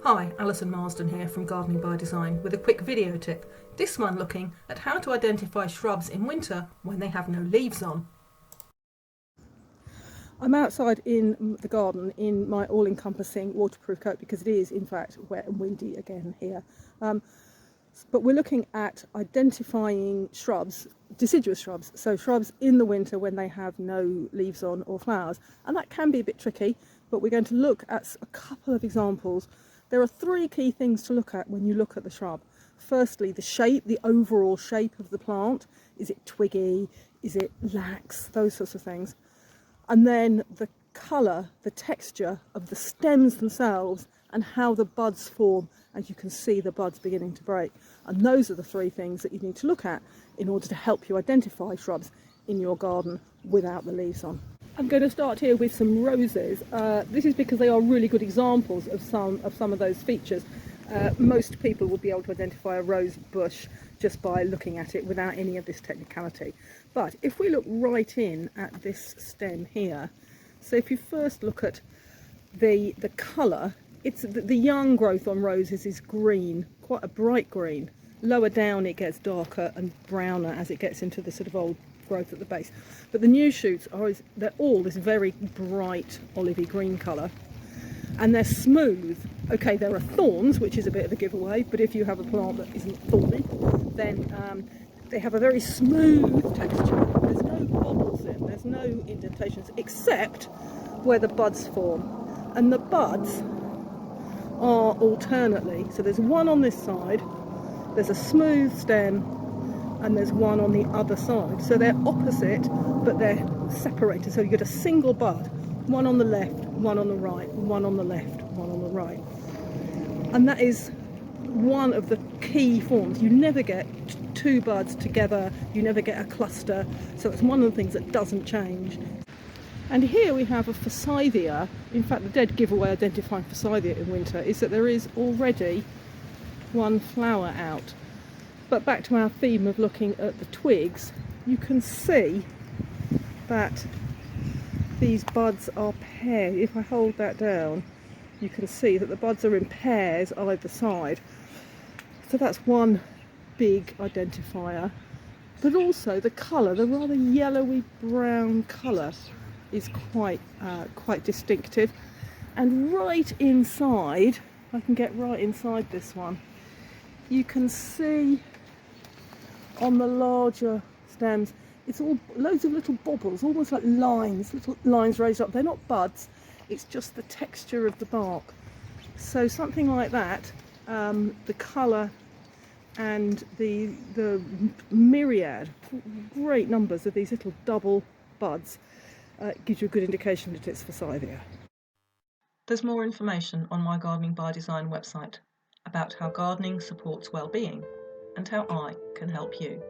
Hi, Alison Marsden here from Gardening by Design with a quick video tip. This one looking at how to identify shrubs in winter when they have no leaves on. I'm outside in the garden in my all-encompassing waterproof coat because it is in fact wet and windy again here. But we're looking at identifying shrubs, deciduous shrubs, so shrubs in the winter when they have no leaves on or flowers. And that can be a bit tricky, but we're going to look at a couple of examples. There are three key things to look at when you look at the shrub. Firstly, the shape, the overall shape of the plant. Is it twiggy? Is it lax? Those sorts of things. And then the colour, the texture of the stems themselves and how the buds form, as you can see the buds beginning to break. And those are the three things that you need to look at in order to help you identify shrubs in your garden without the leaves on. I'm going to start here with some roses. This is because they are really good examples of some of those features. Most people would be able to identify a rose bush just by looking at it without any of this technicality. But if we look right in at this stem here, so if you first look at the colour, it's the young growth on roses is green, quite a bright green. Lower down it gets darker and browner as it gets into the sort of old growth at the base. But the new shoots they're all this very bright olivey green colour. And they're smooth. Okay, there are thorns, which is a bit of a giveaway, but if you have a plant that isn't thorny, then they have a very smooth texture. There's no bobbles in, there's no indentations, except where the buds form. And the buds are alternately, so there's one on this side, there's a smooth stem, and there's one on the other side. So they're opposite, but they're separated. So you get a single bud, one on the left, one on the right, one on the left, one on the right. And that is one of the key forms. You never get two buds together, you never get a cluster. So it's one of the things that doesn't change. And here we have a forsythia. In fact, the dead giveaway identifying forsythia in winter is that there is already one flower out. But back to our theme of looking at the twigs, you can see that these buds are paired. If I hold that down, you can see that the buds are in pairs either side. So that's one big identifier. But also the colour, the rather yellowy brown colour, is quite distinctive. And right inside, if I can get right inside this one, you can see on the larger stems, it's all loads of little bobbles, almost like lines, little lines raised up. They're not buds, it's just the texture of the bark. So something like that, the colour and the myriad, great numbers of these little double buds, gives you a good indication that it's forsythia. There's more information on my Gardening by Design website about how gardening supports well-being and how I can help you.